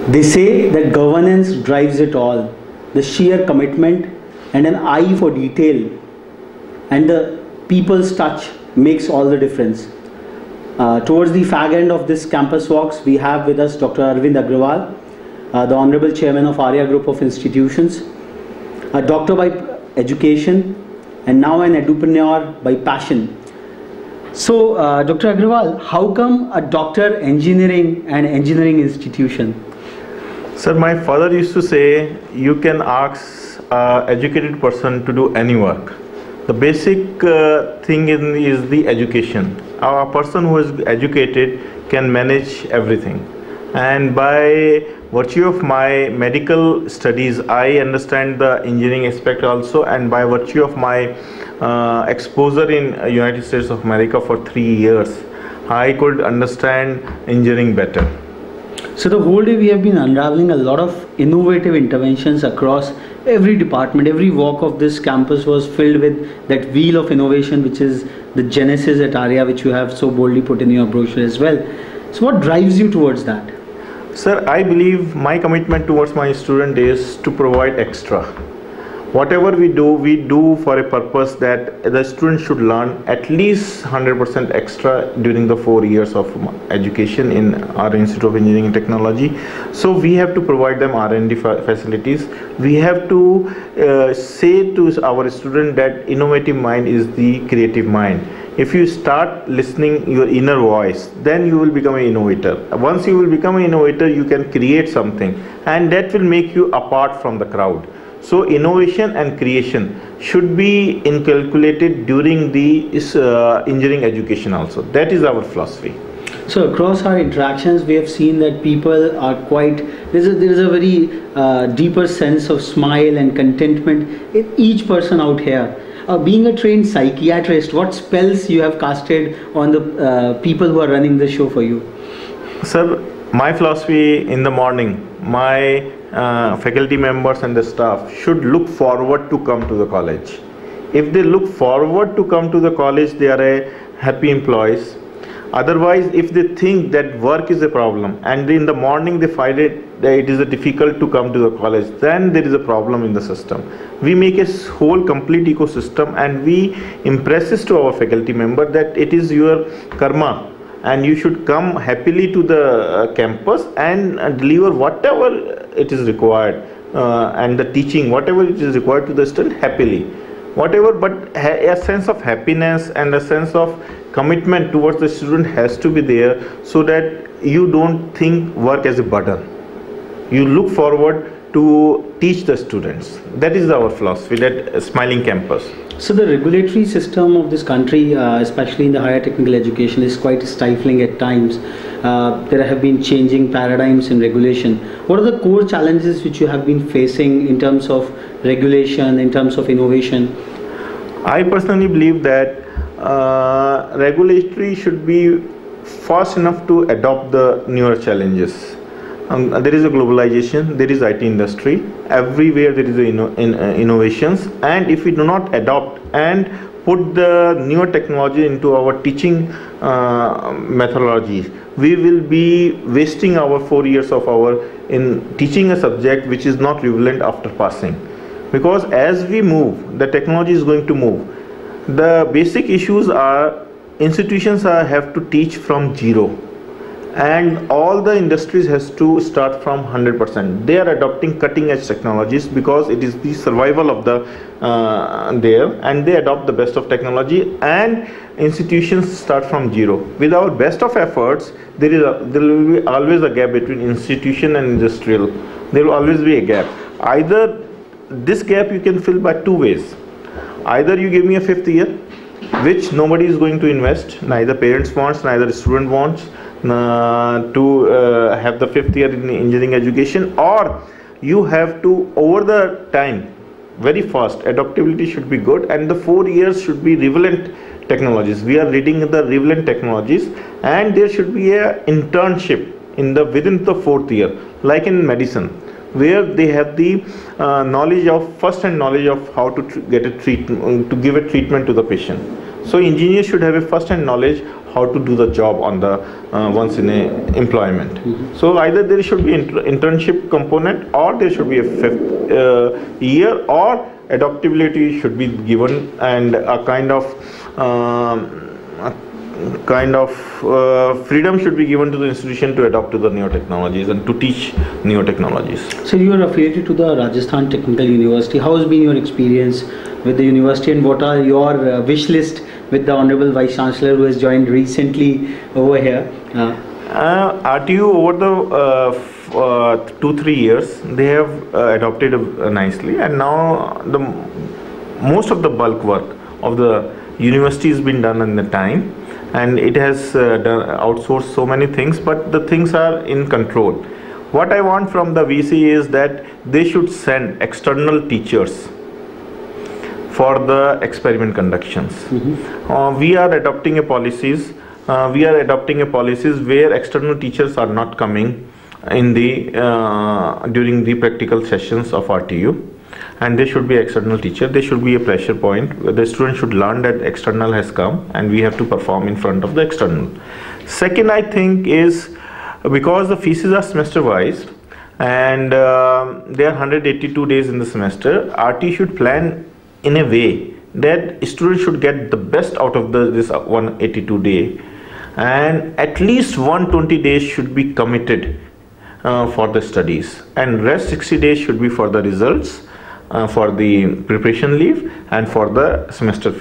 They say that governance drives it all. The sheer commitment and an eye for detail and the people's touch makes all the difference. Towards the fag end of this campus walks, we have with us Dr. Arvind Agrawal, the Honorable Chairman of Arya Group of Institutions, a doctor by education and now an edupreneur by passion. So, Dr. Agrawal, how come a doctor engineering and engineering institution? Sir, my father used to say, you can ask an educated person to do any work. The basic thing is the education. A person who is educated can manage everything. And by virtue of my medical studies, I understand the engineering aspect also, and by virtue of my exposure in United States of America for 3 years, I could understand engineering better. So the whole day we have been unraveling a lot of innovative interventions across every department. Every walk of this campus was filled with that wheel of innovation, which is the genesis at Arya, which you have so boldly put in your brochure as well. So what drives you towards that? Sir, I believe my commitment towards my student is to provide extra. Whatever we do for a purpose that the student should learn at least 100% extra during the 4 years of education in our Institute of Engineering and Technology. So we have to provide them R&D facilities. We have to say to our student that innovative mind is the creative mind. If you start listening your inner voice, then you will become an innovator. Once you will become an innovator, you can create something, and that will make you apart from the crowd. So innovation and creation should be inculcated during the engineering education also. That is our philosophy. So across our interactions, we have seen that people are quite, there is a very deeper sense of smile and contentment in each person out here. Being a trained psychiatrist, what spells you have casted on the people who are running the show for you? Sir, my philosophy in the morning, my faculty members and the staff should look forward to come to the college. If they look forward to come to the college, they are a happy employees. Otherwise, if they think that work is a problem and in the morning they find it is difficult to come to the college, then there is a problem in the system. We make a whole complete ecosystem and we impress to our faculty member that it is your karma and you should come happily to the campus and deliver whatever it is required and the teaching, whatever it is required to the student happily. Whatever, but a sense of happiness and a sense of commitment towards the student has to be there, so that you don't think work as a burden. You look forward to teach the students. That is our philosophy, that smiling campus. So the regulatory system of this country, especially in the higher technical education, is quite stifling at times. There have been changing paradigms in regulation. What are the core challenges which you have been facing in terms of regulation, in terms of innovation? I personally believe that regulatory should be fast enough to adopt the newer challenges. There is a globalization, there is IT industry, everywhere there is innovations, and if we do not adopt and put the newer technology into our teaching methodologies, we will be wasting our 4 years of in teaching a subject which is not relevant after passing. Because as we move, the technology is going to move. The basic issues are institutions have to teach from zero, and all the industries has to start from 100%. They are adopting cutting edge technologies because it is the survival of the there, and they adopt the best of technology, and institutions start from zero. With our best of efforts, there will be always a gap between institution and industrial. There will always be a gap. Either this gap you can fill by two ways. Either you give me a 5th year, which nobody is going to invest, neither parents wants, neither student wants to have the 5th year in engineering education, or you have to, over the time, very fast, adaptability should be good, and the 4 years should be relevant technologies. We are reading the relevant technologies, and there should be a internship within the 4th year, like in medicine, where they have the knowledge of first-hand knowledge of how to get a treatment, to give a treatment to the patient. So engineers should have a first-hand knowledge how to do the job on the once in a employment. So either there should be internship component, or there should be a fifth year, or adaptability should be given, and a kind of freedom should be given to the institution to adapt to the new technologies and to teach new technologies. So you are affiliated to the Rajasthan Technical University. How has been your experience with the university, and what are your wish list with the Honorable Vice Chancellor who has joined recently over here? RTU over the 2-3 years they have adopted nicely, and now the most of the bulk work of the university has been done in the time, and it has outsourced so many things, but the things are in control. What I want from the VC is that they should send external teachers for the experiment conductions. We are adopting a policies. Where external teachers are not coming in the during the practical sessions of RTU, and they should be external teacher. There should be a pressure point where the student should learn that external has come, and we have to perform in front of the external. Second, I think, is because the fees are semester wise, and there are 182 days in the semester, RT should plan in a way that students should get the best out of this 182 day, and at least 120 days should be committed for the studies, and rest 60 days should be for the results, for the preparation leave, and for the semester.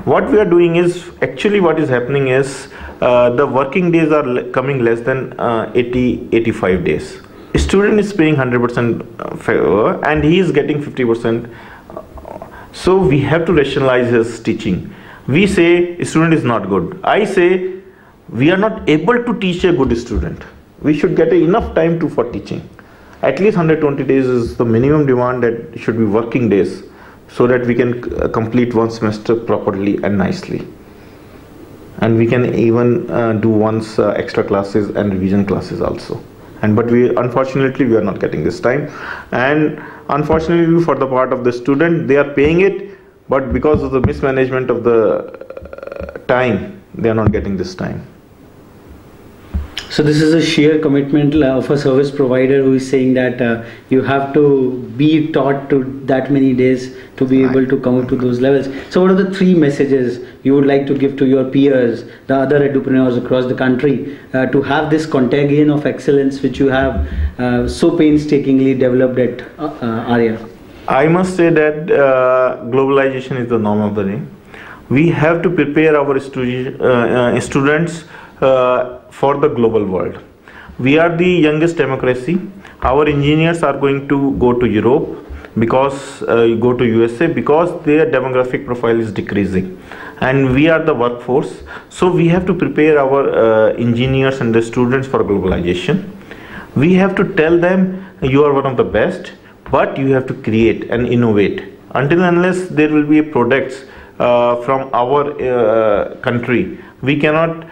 What we are doing is, actually what is happening is the working days are coming less than 85 days. A student is paying 100% favor, and he is getting 50%. So we have to rationalize his teaching. We say a student is not good. I say we are not able to teach a good student. We should get enough time for teaching. At least 120 days is the minimum demand that should be working days, so that we can complete one semester properly and nicely. And we can even do once extra classes and revision classes also. But unfortunately we are not getting this time, and unfortunately for the part of the student, they are paying it, but because of the mismanagement of the time, they are not getting this time. So this is a sheer commitment of a service provider who is saying that you have to be taught to that many days to be able to come up to those levels. So what are the 3 messages you would like to give to your peers, the other edupreneurs across the country, to have this contagion of excellence which you have so painstakingly developed at Arya? I must say that globalization is the norm of the day. We have to prepare our students for the global world. We are the youngest democracy. Our engineers are going to go to Europe, because go to USA, because their demographic profile is decreasing, and we are the workforce. So we have to prepare our engineers and the students for globalization. We have to tell them you are one of the best, but you have to create and innovate. Until and unless there will be products from our country, we cannot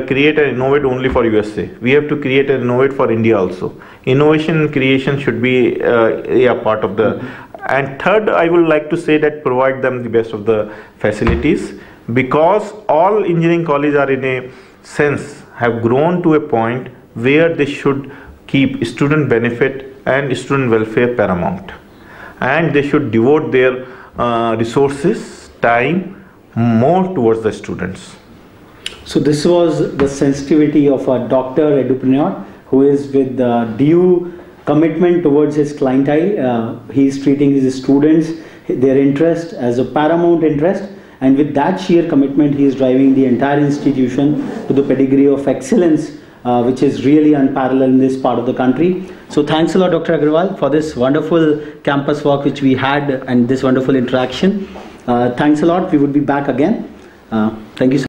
create and innovate only for USA. We have to create and innovate for India also. Innovation and creation should be a part of the. And third, I would like to say that provide them the best of the facilities, because all engineering colleges are in a sense have grown to a point where they should keep student benefit and student welfare paramount, and they should devote their resources, time more towards the students. So this was the sensitivity of a Dr. Edupreneur who is with due commitment towards his clientele. He is treating his students, their interest as a paramount interest, and with that sheer commitment he is driving the entire institution to the pedigree of excellence, which is really unparalleled in this part of the country. So thanks a lot, Dr. Agrawal, for this wonderful campus walk which we had and this wonderful interaction. Thanks a lot. We would be back again. Thank you so much.